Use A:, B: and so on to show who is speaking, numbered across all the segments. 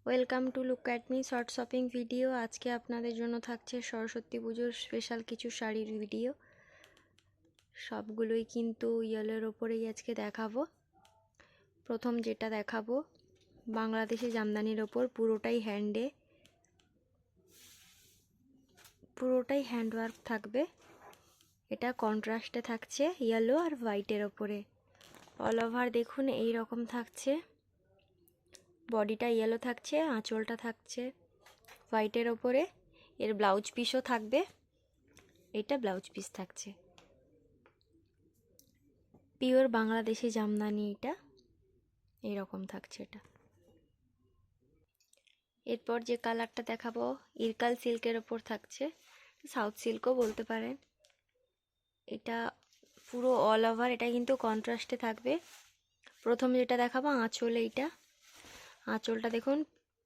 A: Welcome to look at me short shopping video. আজকে আপনাদের জন্য থাকছে সরস্বতী পুজোর স্পেশাল কিছু শাড়ির ভিডিও। সবগুলোই কিন্তু ইয়েলোর ওপরেই আজকে দেখাবো। প্রথম যেটা দেখাবো বাংলাদেশি জামদানির ওপর, পুরোটাই হ্যান্ডওয়ার্ক থাকবে। এটা কন্ট্রাস্টে থাকছে ইয়েলো আর হোয়াইটের ওপরে। অল ওভার দেখুন এই রকম থাকছে। বডিটা ইয়েলো থাকছে, আঁচলটা থাকছে হোয়াইটের ওপরে। এর ব্লাউজ পিসও থাকবে, এটা ব্লাউজ পিস থাকছে। পিওর বাংলাদেশি জামদানি, এটা এইরকম থাকছে। এটা এরপর যে কালারটা দেখাবো ইরকাল সিল্কের ওপর থাকছে, সাউথ সিল্কও বলতে পারেন। এটা পুরো অল ওভার, এটা কিন্তু কন্ট্রাস্টে থাকবে। প্রথম যেটা দেখাবো আঁচল, এইটা আঁচলটা দেখুন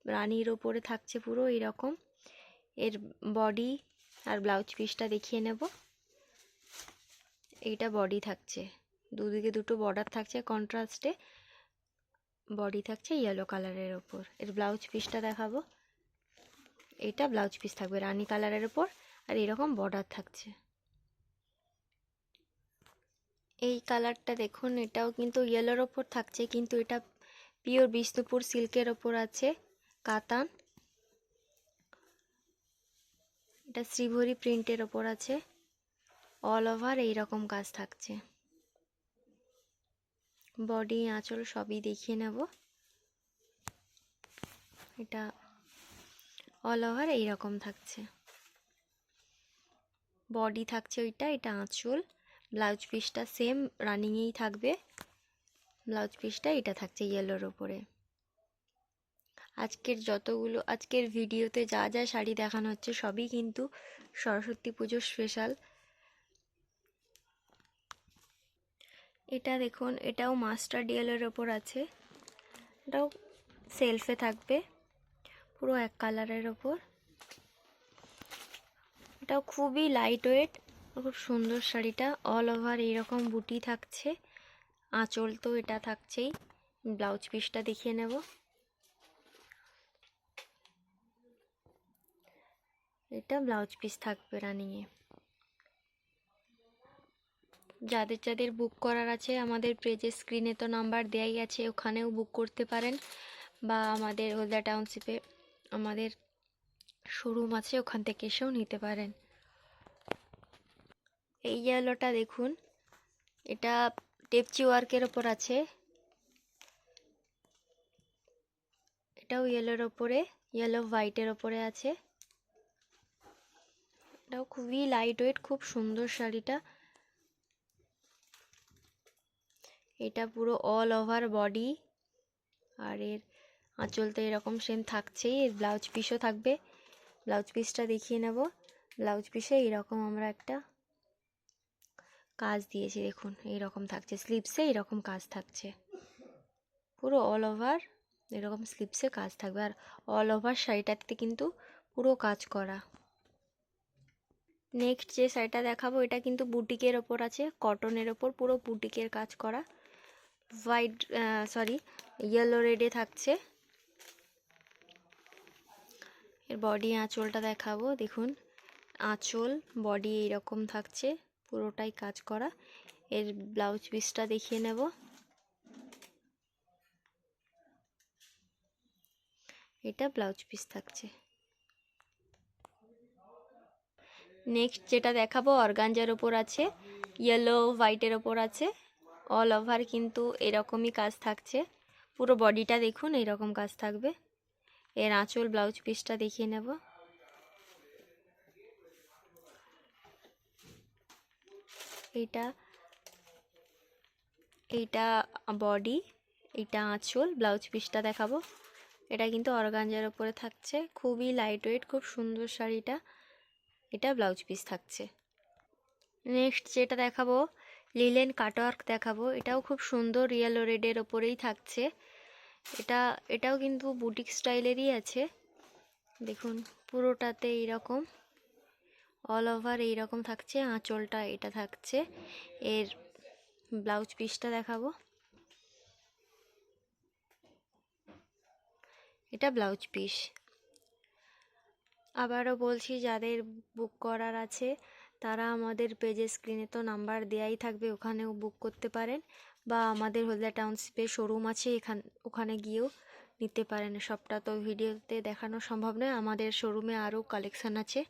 A: রানীর ওপরে থাকছে পুরো এইরকম। এর বডি আর ব্লাউজ পিসটা দেখিয়ে নেব। এইটা বডি থাকছে, দুদিকে দুটো বর্ডার থাকছে কন্ট্রাস্টে। বডি থাকছে ইয়েলো কালারের ওপর। এর ব্লাউজ পিসটা দেখাবো। এটা ব্লাউজ পিস থাকবে রানী কালারের ওপর, আর এরকম বর্ডার থাকছে। এই কালারটা দেখুন, এটাও কিন্তু ইয়েলোর ওপর থাকছে, কিন্তু এটা পিওর বিষ্ণুপুর সিল্কের ওপর আছে, কাতান। এটা শ্রীভরি প্রিন্টের ওপর আছে। অল ওভার এইরকম কাজ থাকছে। বডি আঁচল সবই দেখিয়ে নেব। এটা অল ওভার এইরকম থাকছে। বডি থাকছে ওইটা, এটা আঁচল। ব্লাউজ পিসটা সেম রানিংয়েই থাকবে। ব্লাউজ পিসটা এটা থাকছে ইয়েলোর ওপরে। আজকের ভিডিওতে যা যা শাড়ি দেখানো হচ্ছে সবই কিন্তু সরস্বতী পুজোর স্পেশাল। এটা দেখুন, এটাও মাস্টার্ড ইয়েলোর ওপর আছে। এটাও সেলফে থাকবে, পুরো এক কালারের ওপর। এটাও খুবই লাইট ওয়েট, খুব সুন্দর শাড়িটা। অল ওভার এইরকম বুটি থাকছে, আঁচল তো এটা থাকছেই। ব্লাউজ পিসটা দেখিয়ে নেব। এটা ব্লাউজ পিস থাকবে রানিংয়ে। যাদের যাদের বুক করার আছে আমাদের পেজের স্ক্রিনে তো নাম্বার দেওয়াই আছে, ওখানেও বুক করতে পারেন, বা আমাদের হলদা টাউনশিপে আমাদের শোরুম আছে, ওখান থেকে এসেও নিতে পারেন। এই ইয়েলোটা দেখুন, এটা টেপচি ওয়ার্কের ওপর আছে। এটাও ইয়েলোর ওপরে, ইয়েলো হোয়াইটের ওপরে আছে। এটাও খুবই লাইট ওয়েট, খুব সুন্দর শাড়িটা। এটা পুরো অল ওভার বডি, আর এর আঁচল তো এরকম সেম থাকছেই। এর ব্লাউজ পিসও থাকবে। ব্লাউজ পিসটা দেখিয়ে নেব। ব্লাউজ পিসে এইরকম আমরা একটা কাজ দিয়েছি, দেখুন এইরকম থাকছে। স্লিপসে এরকম কাজ থাকছে, পুরো অল ওভার এরকম স্লিপসে কাজ থাকবে। আর অল ওভার শাড়িটাতে কিন্তু পুরো কাজ করা। নেক্সট যে শাড়িটা দেখাবো এটা কিন্তু বুটিকের ওপর আছে, কটনের ওপর পুরো বুটিকের কাজ করা। ইয়েলো রেডে থাকছে। এর বডি আঁচলটা দেখাবো, দেখুন আঁচল বডি এইরকম থাকছে, পুরোটাই কাজ করা। এর ব্লাউজ পিসটা দেখিয়ে নেব। এটা ব্লাউজ পিস থাকছে। নেক্সট যেটা দেখাবো অর্গানজার ওপর আছে, ইয়েলো হোয়াইটের ওপর আছে। অল ওভার কিন্তু এরকমই কাজ থাকছে, পুরো বডিটা দেখুন এইরকম কাজ থাকবে। এর আঁচল ব্লাউজ পিসটা দেখিয়ে নেব। এইটা বডি, এইটা আঁচল, ব্লাউজ পিসটা দেখাবো। এটা কিন্তু অর্গানজার ওপরে থাকছে, খুবই লাইট ওয়েট, খুব সুন্দর শাড়িটা। এটা ব্লাউজ পিস থাকছে। নেক্সট যেটা দেখাবো লিলেন কাটওয়ার্ক দেখাবো। এটাও খুব সুন্দর, ইয়েলো রেডের ওপরেই থাকছে। এটাও কিন্তু বুটিক স্টাইলেরই আছে। দেখুন পুরোটাতে এইরকম অল ওভার এইরকম থাকছে। আঁচলটা এটা থাকছে। এর ব্লাউজ পিসটা দেখাবো। এটা ব্লাউজ পিস। আবারও বলছি, যাদের বুক করার আছে তারা আমাদের পেজের স্ক্রিনে তো নাম্বার দেয়াই থাকবে, ওখানেও বুক করতে পারেন, বা আমাদের হলদিয়া টাউনশিপে শোরুম আছে, ওখানে গিয়েও নিতে পারেন। সবটা তো ভিডিওতে দেখানো সম্ভব নয়, আমাদের শোরুমে আরও কালেকশান আছে।